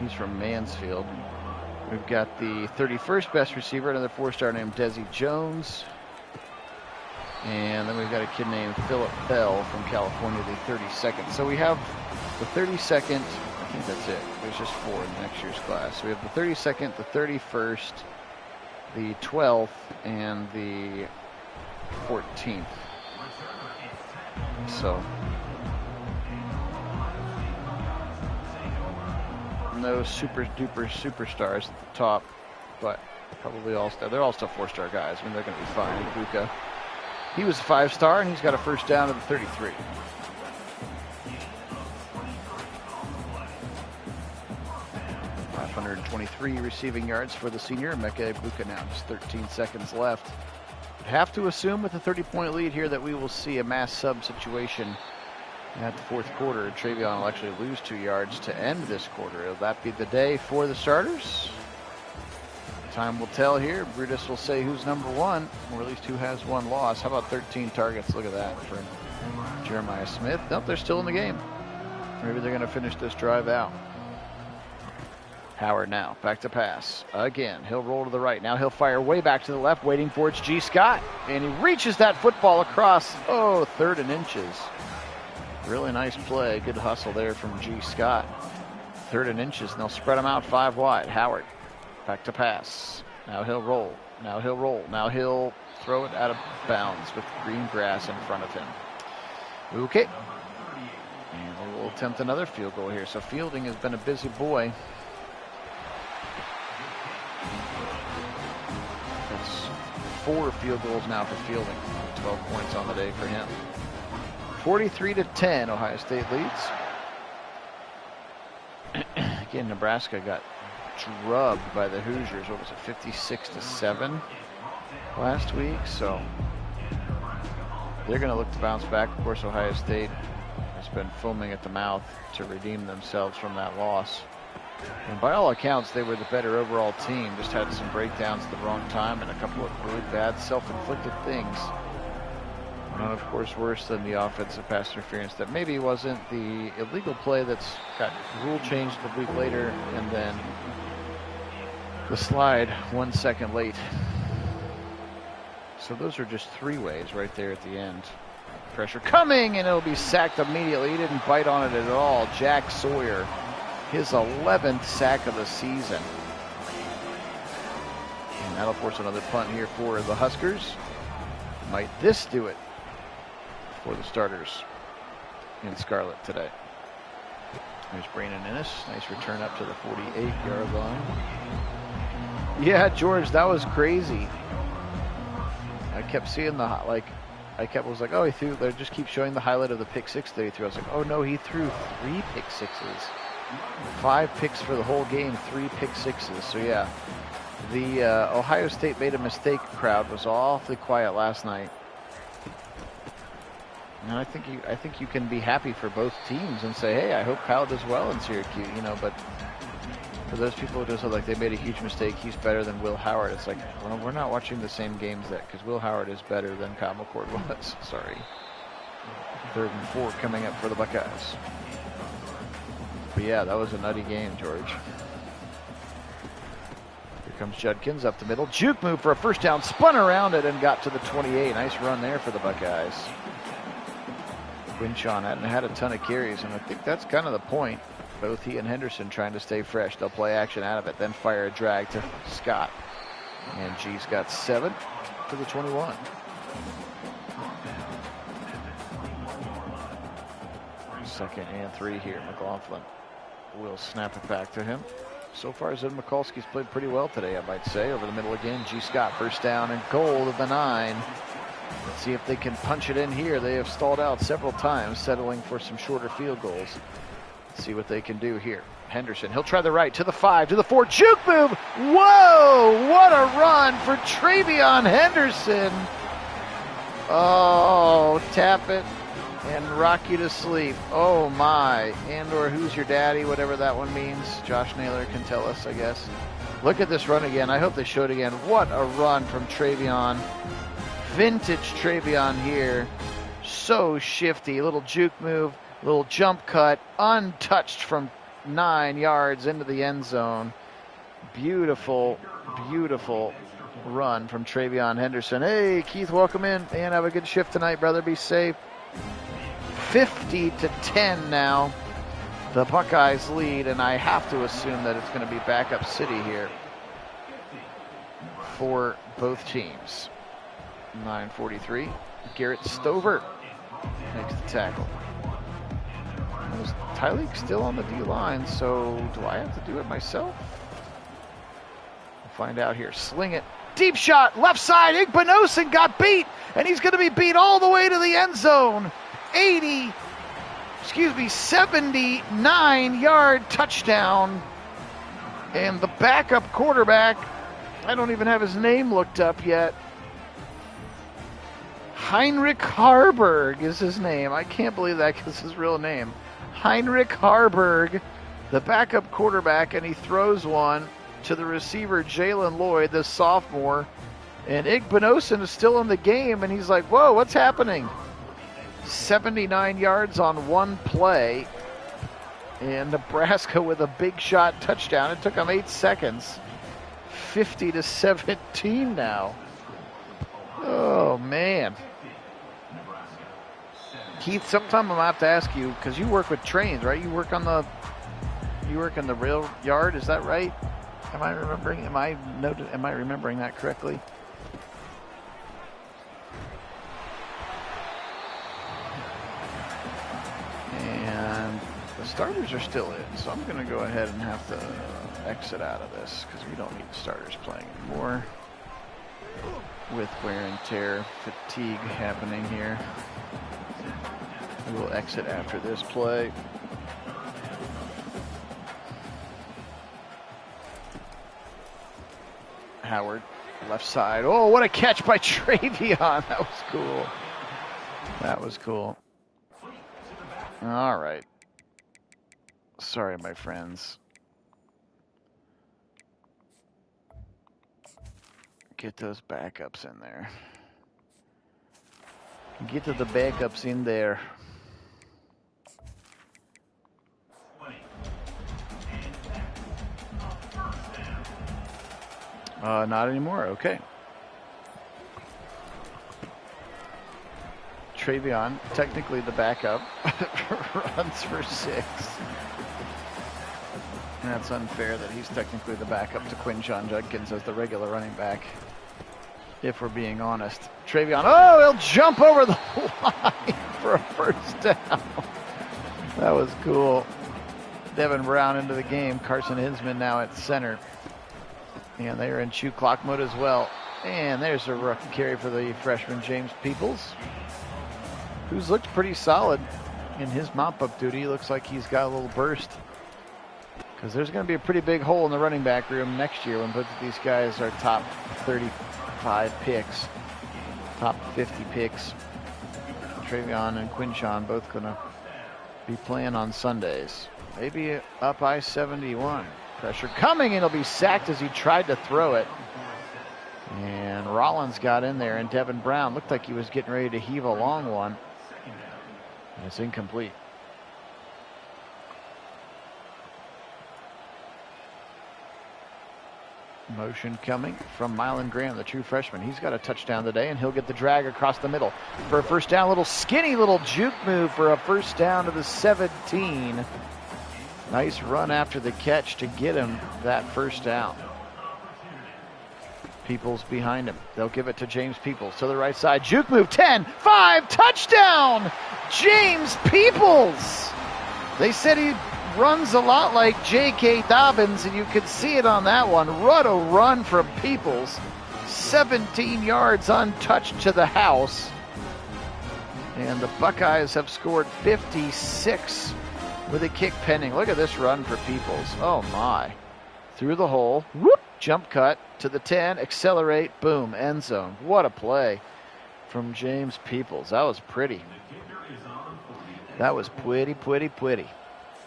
He's from Mansfield. We've got the 31st best receiver, another 4-star named Desi Jones. And then we've got a kid named Philip Bell from California, the 32nd. So we have the 32nd, I think that's it. There's just 4 in next year's class. So we have the 32nd, the 31st, the 12th, and the 14th. So no super duper superstars at the top, but probably they're all still 4-star guys. I mean, they're going to be fine. Ibuka, he was a 5-star, and he's got a first down to the 33. .523 receiving yards for the senior. Emeka Ibuka now, just 13 seconds left. Have to assume with a 30-point lead here that we will see a mass sub situation at the 4th quarter. Travion will actually lose 2 yards to end this quarter. Will that be the day for the starters? Time will tell here. Brutus will say who's number 1, or at least who has 1 loss. How about 13 targets? Look at that for Jeremiah Smith. Nope, they're still in the game. Maybe they're going to finish this drive out. Howard now, back to pass. Again, he'll roll to the right. Now he'll fire way back to the left, waiting for it's G. Scott. And he reaches that football across, 3rd and inches. Really nice play. Good hustle there from G. Scott. 3rd and inches, and they'll spread him out 5 wide. Howard, back to pass. Now he'll roll. Now he'll roll. Now he'll throw it out of bounds with green grass in front of him. Okay. And they will attempt another field goal here. So Fielding has been a busy boy. That's 4 field goals now for Fielding. 12 points on the day for him. 43-10, Ohio State leads. Again, Nebraska got drubbed by the Hoosiers. What was it, 56-7 last week? So they're going to look to bounce back. Of course, Ohio State has been foaming at the mouth to redeem themselves from that loss. And by all accounts, they were the better overall team. Just had some breakdowns at the wrong time and a couple of really bad self-inflicted things. None, of course, worse than the offensive pass interference that maybe wasn't the illegal play that's got rule changed a week later, and then the slide 1 second late. So those are just 3 ways right there at the end. Pressure coming, and it'll be sacked immediately. He didn't bite on it at all. Jack Sawyer, his 11th sack of the season. And that'll force another punt here for the Huskers. Might this do it for the starters in Scarlet today? There's Brandon Ennis. Nice return up to the 48-yard line. Yeah, George, that was crazy. I kept seeing the, was like, oh, he threw, they just keep showing the highlight of the pick 6 that he threw. I was like, oh no, he threw 3 pick 6s. 5 picks for the whole game, 3 pick 6s. So yeah, the Ohio State made a mistake crowd was awfully quiet last night. And I think you can be happy for both teams and say, hey, I hope Kyle does well in Syracuse, but for those people who just look like they made a huge mistake, he's better than Will Howard. It's like, well, we're not watching the same games because Will Howard is better than Kyle McCord was. Sorry. 3rd and 4 coming up for the Buckeyes. But yeah, that was a nutty game, George. Here comes Judkins up the middle. Juke move for a first down, spun around it and got to the 28. Nice run there for the Buckeyes. Winchon hadn't had a ton of carries, and I think that's kind of the point. Both he and Henderson trying to stay fresh. They'll play action out of it, then fire a drag to Scott. And G's got 7 to the 21. Second and 3 here. McLaughlin will snap it back to him. So far, Zed Mikulski's played pretty well today, I might say. Over the middle again, G. Scott, first down and goal to the 9. Let's see if they can punch it in here. They have stalled out several times, settling for some shorter field goals. Let's see what they can do here. Henderson, he'll try the right to the 5, to the 4, juke move. Whoa, what a run for Travion Henderson. Oh, tap it and rock you to sleep. Oh my. And or who's your daddy, whatever that one means. Josh Naylor can tell us, I guess. Look at this run again. I hope they show it again. What a run from Travion. Vintage Travion here. So shifty. Little juke move, little jump cut, untouched from 9 yards into the end zone. Beautiful, beautiful run from Travion Henderson. Hey, Keith, welcome in. And have a good shift tonight, brother. Be safe. 50-10 now. The Buckeyes lead, and I have to assume that it's going to be backup city here for both teams. 9:43. Garrett Stover makes the tackle. Tyleek still on the D-line, so do I have to do it myself? We'll find out here. Sling it. Deep shot, left side. Igbinosin got beat, and he's going to be beat all the way to the end zone. 79-yard touchdown. And the backup quarterback, I don't even have his name looked up yet. Heinrich Harburg is his name. I can't believe that because his real name. Heinrich Harburg, the backup quarterback, and he throws one to the receiver, Jalen Lloyd, the sophomore. And Igbinosin is still in the game, and he's like, whoa, what's happening? 79 yards on one play. And Nebraska with a big shot touchdown. It took them 8 seconds. 50-17 now. Oh, man. Keith, sometime I'm going to have to ask you, because you work with trains, right? You work in the rail yard, is that right? Am I remembering that correctly? And the starters are still in, so I'm going to go ahead and have to exit out of this because we don't need the starters playing anymore. With wear and tear, fatigue happening here. We will exit after this play. Howard, left side. Oh, what a catch by Travion. That was cool. That was cool. All right. Sorry, my friends. Get those backups in there. Get to the backups in there. Not anymore. Okay. Travion, technically the backup, runs for 6. And that's unfair that he's technically the backup to Quinshon Judkins as the regular running back, if we're being honest. Travion, oh, he'll jump over the line for a first down. That was cool. Devin Brown into the game. Carson Hinsman now at center. And they're in chew clock mode as well. And there's a rookie carry for the freshman James Peoples, who's looked pretty solid in his mop-up duty. Looks like he's got a little burst, because there's going to be a pretty big hole in the running back room next year when both of these guys are top 35 picks, top 50 picks. Travion and Quinshon both going to be playing on Sundays. Maybe up I-71. Pressure coming, and he'll be sacked as he tried to throw it. And Rollins got in there, and Devin Brown looked like he was getting ready to heave a long one. And it's incomplete. Motion coming from Mylan Graham, the true freshman. He's got a touchdown today, and he'll get the drag across the middle for a first down. Little skinny little juke move for a first down to the 17. Nice run after the catch to get him that first down. Peoples behind him. They'll give it to James Peoples to the right side. Juke move, 10, 5, touchdown! James Peoples! They said he runs a lot like J.K. Dobbins, and you could see it on that one. What a run from Peoples. 17 yards untouched to the house. And the Buckeyes have scored 56 with a kick pending. Look at this run for Peoples. Oh my. Through the hole. Whoop. Jump cut to the 10. Accelerate. Boom. End zone. What a play from James Peoples. That was pretty. That was pretty.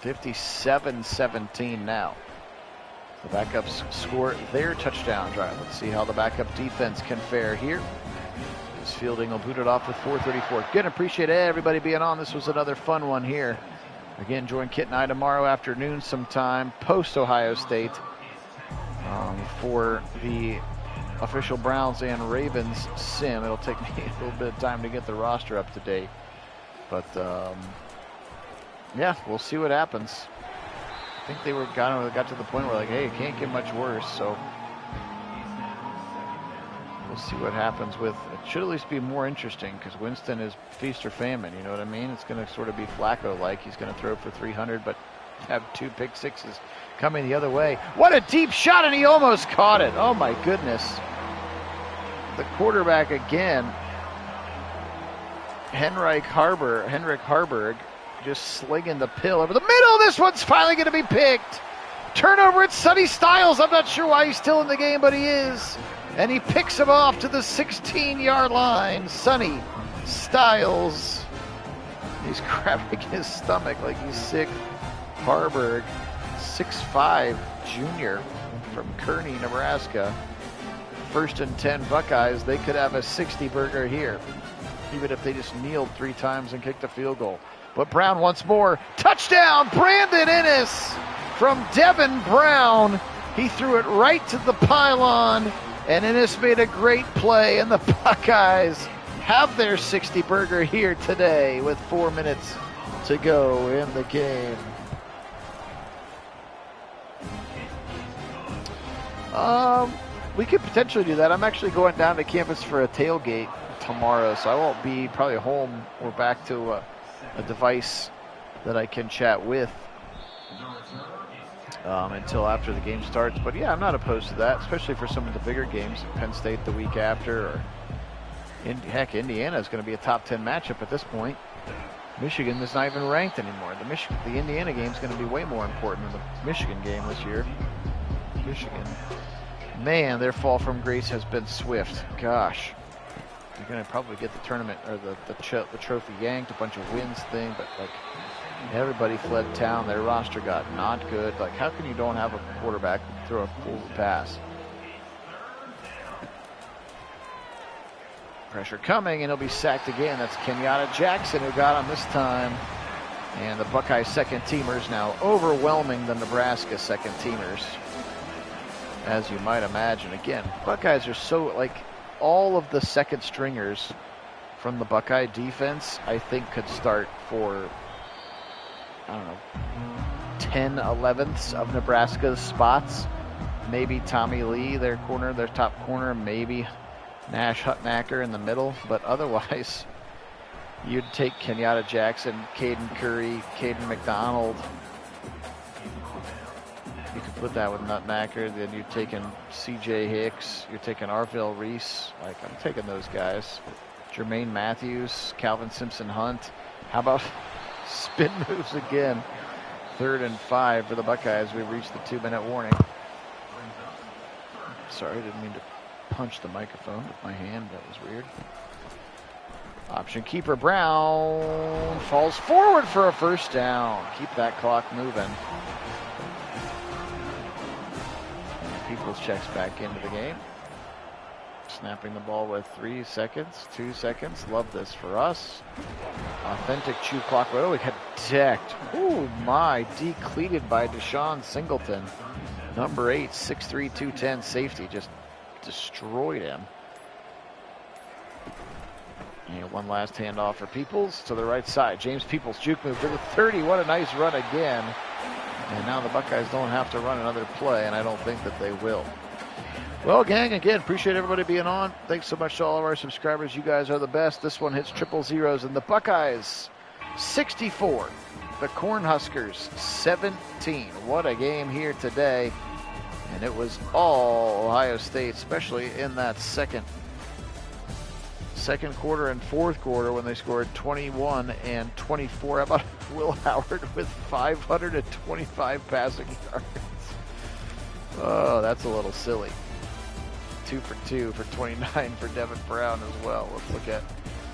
57-17 now. The backups score their touchdown drive. Let's see how the backup defense can fare here. This fielding will boot it off with 4:34. Good, appreciate everybody being on. This was another fun one here. Again, join Kit and I tomorrow afternoon sometime, post Ohio State, for the official Browns and Ravens sim. It'll take me a little bit of time to get the roster up to date. But, yeah, we'll see what happens. I think they got to the point where, like, hey, it can't get much worse, so we'll see what happens with it. Should at least be more interesting because Winston is feast or famine, you know what I mean? It's going to sort of be Flacco-like. He's going to throw for 300, but have 2 pick sixes coming the other way. What a deep shot, and he almost caught it. Oh, my goodness. The quarterback again, Henrik Harburg, just slinging the pill over the middle. This one's finally going to be picked. Turnover, it's Sonny Styles. I'm not sure why he's still in the game, but he is. And he picks him off to the 16-yard line. Sonny Styles. He's grabbing his stomach like he's sick. Harburg, 6'5", junior from Kearney, Nebraska. 1st and 10 Buckeyes. They could have a 60-burger here, even if they just kneeled 3 times and kicked a field goal. But Brown once more. Touchdown, Brandon Innes from Devin Brown. He threw it right to the pylon, and Innes made a great play, and the Buckeyes have their 60-burger here today with 4 minutes to go in the game. We could potentially do that. I'm actually going down to campus for a tailgate tomorrow, so I won't be probably home or back to a device that I can chat with until after the game starts. But yeah, I'm not opposed to that, especially for some of the bigger games. Penn State the week after, or heck, Indiana is going to be a top 10 matchup at this point. Michigan is not even ranked anymore. The Indiana game is going to be way more important than the Michigan game this year. Michigan, man, their fall from grace has been swift. Gosh. You're going to probably get the tournament or the trophy yanked, a bunch of wins thing, but like everybody fled town. Their roster got not good. Like, how can you don't have a quarterback throw a full pass? Pressure coming, and he'll be sacked again. That's Kenyatta Jackson who got him this time. And the Buckeye second teamers now overwhelming the Nebraska second teamers, as you might imagine. Again, Buckeyes are so, like, all of the second stringers from the Buckeye defense, I think, could start for, I don't know, 10/11ths of Nebraska's spots. Maybe Tommy Lee, their top corner, maybe Nash Hutnacker in the middle, but otherwise, you'd take Kenyatta Jackson, Caden Curry, Caden McDonald. You could put that with Nutnacker. Then you're taking C.J. Hicks. You're taking Arvell Reese. Like, I'm taking those guys. Jermaine Matthews, Calvin Simpson-Hunt. How about spin moves again? 3rd and 5 for the Buckeyes. We've reached the 2-minute warning. Sorry, I didn't mean to punch the microphone with my hand. That was weird. Option keeper Brown falls forward for a first down. Keep that clock moving. Peoples checks back into the game. Snapping the ball with 3 seconds, 2 seconds. Love this for us. Authentic chew clock. Oh, we got decked. Oh my, decleated by Deshaun Singleton. Number 8, 6'3", 210 safety. Just destroyed him. And one last handoff for Peoples to the right side. James Peoples, juke move to the 30. What a nice run again. And now the Buckeyes don't have to run another play, and I don't think that they will. Well, gang, again, appreciate everybody being on. Thanks so much to all of our subscribers. You guys are the best. This one hits triple zeros, and the Buckeyes 64, the Cornhuskers 17. What a game here today. And it was all Ohio State, especially in that second quarter and fourth quarter when they scored 21 and 24. How about Will Howard with 525 passing yards? Oh, that's a little silly. 2 for 2 for 29 for Devin Brown as well. Let's look at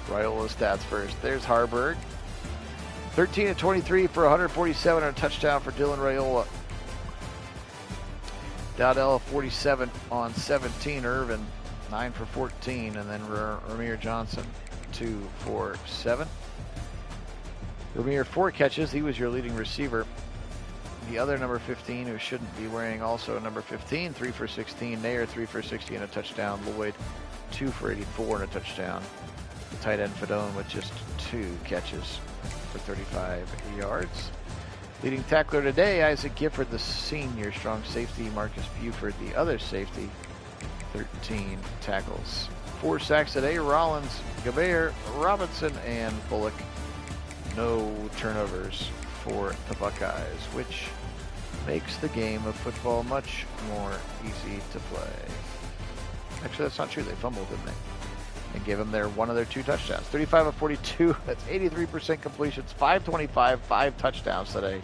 Raiola's stats first. There's Harburg. 13 of 23 for 147 and a touchdown for Dylan Raiola. Dowdell 47 on 17. Irvin 9 for 14, and then Ramir Johnson 2 for 7. Ramir 4 catches. He was your leading receiver. The other number 15, who shouldn't be wearing also number 15, 3 for 16. Nair 3 for 60 and a touchdown. Lloyd 2 for 84 and a touchdown. The tight end Fedone with just 2 catches for 35 yards. Leading tackler today, Isaac Gifford, the senior. Strong safety, Marcus Buford, the other safety, 13 tackles. 4 sacks today, Rollins, Gobert, Robinson, and Bullock. No turnovers for the Buckeyes, which makes the game of football much more easy to play. Actually, that's not true. They fumbled, didn't they? And gave them one of their 2 touchdowns. 35 of 42. That's 83% completions. 525, 5 touchdowns today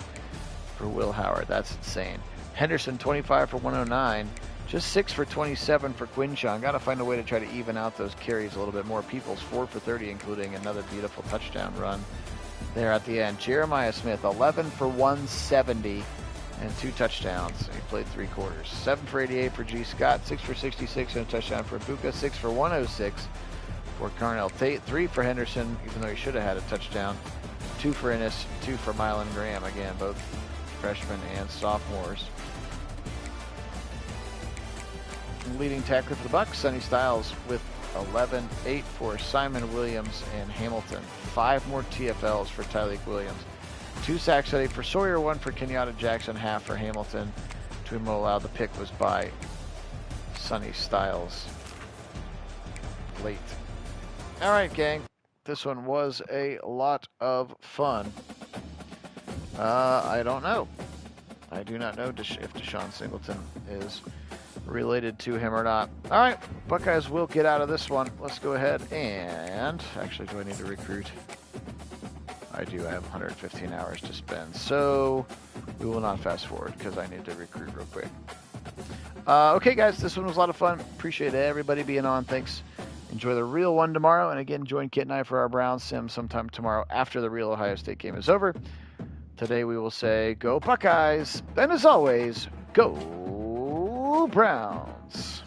for Will Howard. That's insane. Henderson, 25 for 109. Just 6 for 27 for Quinchon. Got to find a way to try to even out those carries a little bit more. Peoples, 4 for 30, including another beautiful touchdown run there at the end. Jeremiah Smith, 11 for 170 and 2 touchdowns. He played 3 quarters. 7 for 88 for G. Scott, 6 for 66 and a touchdown for Buka, 6 for 106 for Carnell Tate, 3 for Henderson, even though he should have had a touchdown. 2 for Innes, 2 for Mylan Graham. Again, both freshmen and sophomores. Leading tackler for the Bucs, Sonny Styles with 11, 8 for Simon Williams and Hamilton. 5 more TFLs for Tyleek Williams. 2 sacks today for Sawyer, 1 for Kenyatta Jackson, half for Hamilton. Tuimo allowed. The pick was by Sonny Styles late. All right, gang. This one was a lot of fun. I don't know. I do not know if Deshaun Singleton is related to him or not. All right, Buckeyes will get out of this one. Let's go ahead and... Actually, do I need to recruit? I do. I have 115 hours to spend. So we will not fast forward because I need to recruit real quick. Okay, guys, this one was a lot of fun. Appreciate everybody being on. Thanks. Enjoy the real one tomorrow. And again, join Kit and I for our Browns sim sometime tomorrow after the real Ohio State game is over. Today we will say, go Buckeyes. And as always, go Browns.